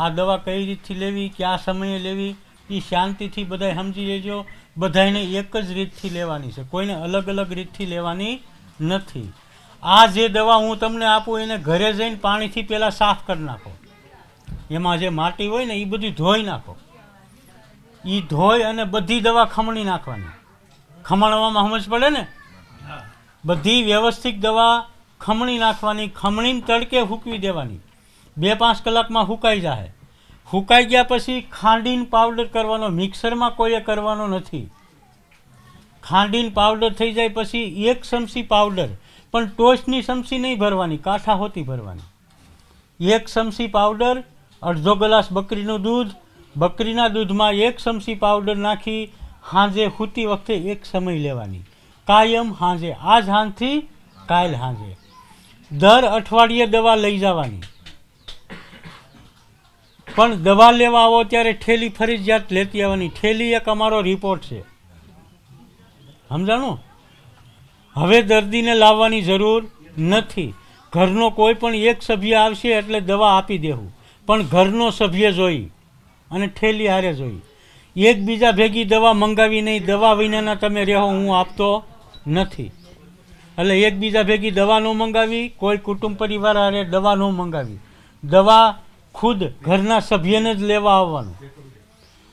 આ દવા કઈ રીતથી લેવી, કયા સમયે લેવી, એ શાંતિથી બધાય સમજી લેજો. બધાને એક જ રીતથી લેવાની છે, કોઈને અલગ અલગ રીતથી લેવાની નથી. આ જે દવા હું તમને આપું એને ઘરે જઈને પાણીથી પહેલાં સાફ કરી નાખો. એમાં જે માટી હોય ને એ બધી ધોઈ નાખો. એ ધોઈ અને બધી દવા ખમણી નાખવાની. ખમણવામાં સમજ પડે ને? બધી વ્યવસ્થિત દવા ખમણી નાખવાની. ખમણીને તડકે સૂકવી દેવાની. 2-5 કલાકમાં સુકાઈ જાય. સુકાઈ ગયા પછી ખાંડીને પાવડર કરવાનો. મિક્સરમાં કોઈએ કરવાનો નથી. ખાંડીને પાવડર થઈ જાય પછી 1 ચમચી પાવડર, પણ ટોચની ચમચી નહીં ભરવાની, કાંઠા હોતી ભરવાની. 1 ચમચી પાવડર, અડધો ગ્લાસ બકરીનું દૂધ. બકરીના દૂધમાં 1 ચમચી પાવડર નાખી સાંજે સૂતી વખતે એક સમય લેવાની. કાયમ સાંજે, આજ સાંજથી કાલ સાંજે. દર અઠવાડિયે દવા લઈ જવાની. પણ દવા લેવા આવો ત્યારે થેલી ફરજિયાત લેતી આવવાની. થેલી એક અમારો રિપોર્ટ છે, સમજાણું? હવે દર્દીને લાવવાની જરૂર નથી. ઘરનો કોઈ પણ એક સભ્ય આવશે એટલે દવા આપી દેવું, પણ ઘરનો સભ્ય જોઈ અને થેલી હારે જોઈ. એકબીજા ભેગી દવા મંગાવી નહીં. દવા વિનાના તમે રહો હું આપતો નથી. એટલે એકબીજા ભેગી દવા ન મંગાવી, કોઈ કુટુંબ પરિવાર હારે દવા ન મંગાવી. દવા ખુદ ઘરના સભ્યને જ લેવા આવવાનું.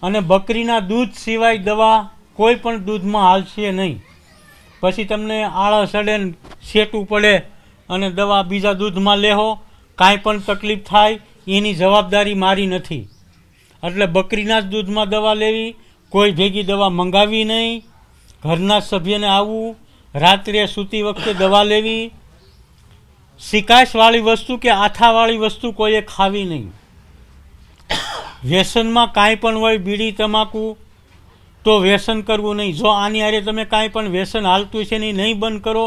અને બકરીના દૂધ સિવાય દવા કોઈ પણ દૂધમાં હાલશે નહીં. પછી તમને આળસ અડે ને સેટું પડે અને દવા બીજા દૂધમાં લેહો, કાંઈ પણ તકલીફ થાય એની જવાબદારી મારી નથી. એટલે બકરીના જ દૂધમાં દવા લેવી, કોઈ ભેગી દવા મંગાવી નહીં. ઘરના સભ્યને આવવું, રાત્રે સૂતી વખતે દવા લેવી. સિકાશવાળી વસ્તુ કે આથાવાળી વસ્તુ કોઈએ ખાવી નહીં. વ્યસનમાં કાંઈ પણ હોય, બીડી તમાકુ, તો વ્યસન કરવું નહીં. જો આની હારે તમે કાંઈ પણ વ્યસન હાલતું છે ને નહીં બંધ કરો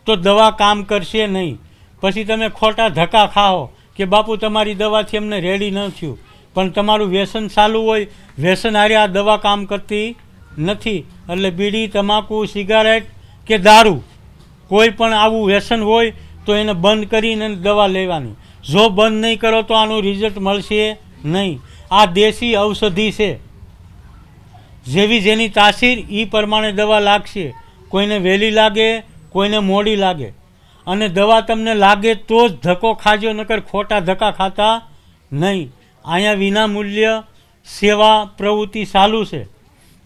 તો દવા કામ કરશે નહીં. પછી તમે ખોટા ધક્કા ખાઓ કે બાપુ તમારી દવાથી અમને રેડી ન થયું, પણ તમારું વ્યસન ચાલુ હોય, વ્યસન હારે આ દવા કામ કરતી નથી. એટલે બીડી, તમાકુ, સિગારેટ કે દારૂ, કોઈ પણ આવું વ્યસન હોય તો એને બંધ કરીને દવા લેવાની. જો બંધ નહીં કરો તો આનું રિઝલ્ટ મળશે નહીં. આ દેશી ઔષધિ છે. જેવી જેની તાસીર એ પ્રમાણે દવા લાગશે. કોઈને વહેલી લાગે, કોઈને મોડી લાગે. અને દવા તમને લાગે તો જ ધક્કો ખાજો, નકર ખોટા ધક્કા ખાતા નહીં. અહીંયા વિના મૂલ્ય સેવા પ્રવૃત્તિ ચાલુ છે.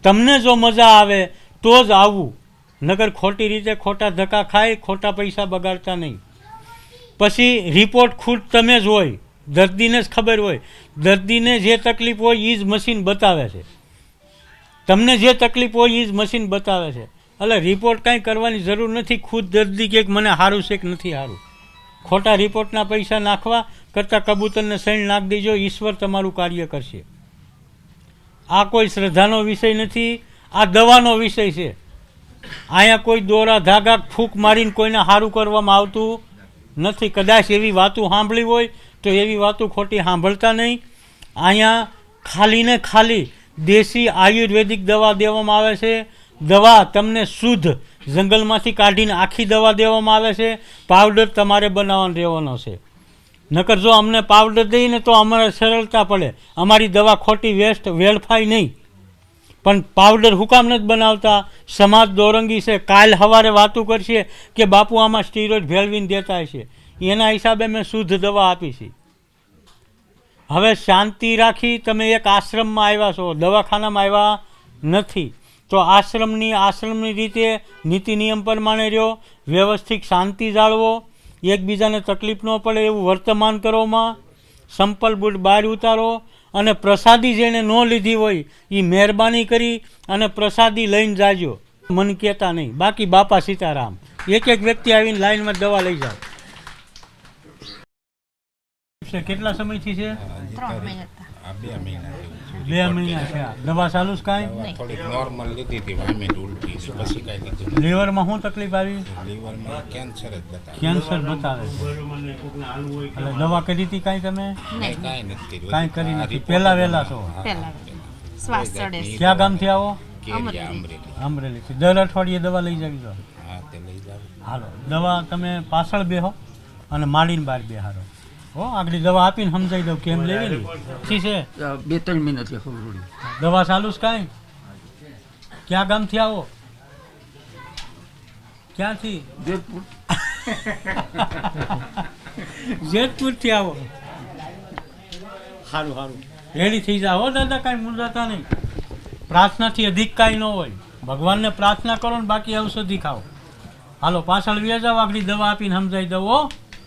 તમને જો મજા આવે તો જ આવવું, નકર ખોટી રીતે ખોટા ધક્કા ખાય, ખોટા પૈસા બગાડતા નહીં. પછી રિપોર્ટ ખુદ તમે જ હોય, દર્દીને જ ખબર હોય. દર્દીને જે તકલીફ હોય એ જ મશીન બતાવે છે. તમને જે તકલીફ હોય એ જ મશીન બતાવે છે. એટલે રિપોર્ટ કાંઈ કરવાની જરૂર નથી. ખુદ દર્દી કે મને સારું છે કે નથી સારું. ખોટા રિપોર્ટના પૈસા નાખવા કરતાં કબૂતરને સૈણ નાખી દેજો, ઈશ્વર તમારું કાર્ય કરશે. આ કોઈ શ્રદ્ધાનો વિષય નથી, આ દવાનો વિષય છે. અહીંયા કોઈ દોરા ધાગા ફૂંક મારીને કોઈને સારું કરવામાં આવતું નથી. કદાચ એવી વાતો સાંભળી હોય તો એવી વાતો ખોટી સાંભળતા નહીં. અહીંયા ખાલી ને ખાલી દેશી આયુર્વેદિક દવા દેવામાં આવે છે. દવા તમને શુદ્ધ જંગલમાંથી કાઢીને આખી દવા દેવામાં આવે છે. પાવડર તમારે બનાવવાનો રહેવાનો છે. નકર જો અમને પાવડર દઈને તો અમારે સરળતા પડે, અમારી દવા ખોટી વેસ્ટ વેડફાય નહીં. પણ પાવડર હું કામ નથી બનાવતા? સમાજ દોરંગી છે. કાલ સવારે વાતું કરશે કે બાપુ આમાં સ્ટીરોઇડ ભેળવીને દેતા હશે. એના હિસાબે મેં શુદ્ધ દવા આપી છે. હવે શાંતિ રાખી. તમે એક આશ્રમમાં આવ્યા છો, દવાખાનામાં આવ્યા નથી. તો આશ્રમની રીતે નીતિ નિયમ પ્રમાણે રહ્યો, વ્યવસ્થિત શાંતિ જાળવો, એકબીજાને તકલીફ ન પડે એવું વર્તમાન કરોમાં. સંપલ બૂટ બહાર ઉતારો. અને પ્રસાદી જેને ન લીધી હોય એ મહેરબાની કરી અને પ્રસાદી લઈને જાજો. મન કહેતા નહીં. બાકી બાપા સીતારામ. એક વ્યક્તિ આવીને લાઈનમાં દવા લઈ જાઓ. કેટલા સમયથી છે? 3 મહિના. 2 મહિના. 2 મહિના છે. દવા ચાલુ જ કાંઈ? થોડીક નોર્મલ લીધી હતી, વામિટ ઉલટી, પછી કાંઈ લીધું. લીવરમાં શું તકલીફ આવી? લીવરમાં કેન્સર જ બતાવે. કેન્સર બતાવે છે. એટલે દવા કરી હતી કાંઈ તમે? કાંઈ નથી કર્યું. કાંઈ કરી નથી. પહેલા વહેલા છો? પહેલા શ્વાસ ચડે છે. ક્યાં ગામથી આવો? કેરિયા, અમરેલી. અમરેલીથી. દર અઠવાડિયે દવા લઈ જવી છો? હા, તે લઈ જાવ. હાલો, દવા તમે પાછળ બેહો અને માડીને બહાર બેહારો. હો આગળ દવા આપીને સમજાવી દઉં કેમ લેવી ને ઠીક છે 2-3 મહિનાથી ખબર પડી. દવા ચાલુ છે કાંઈ ક્યાં ગામથી આવો ક્યાંથી જેતપુર. જેતપુરથી આવો સારું સારું રેડી થઈ જાઓ હો દાદા કાંઈ મૂંઝાતા નહીં પ્રાર્થનાથી અધિક કાંઈ ન હોય ભગવાનને પ્રાર્થના કરો ને બાકી ઔષધિ ખાઓ હાલો પાછળ વ્યા જાઓ આગળ દવા આપીને સમજાવી દઉં હો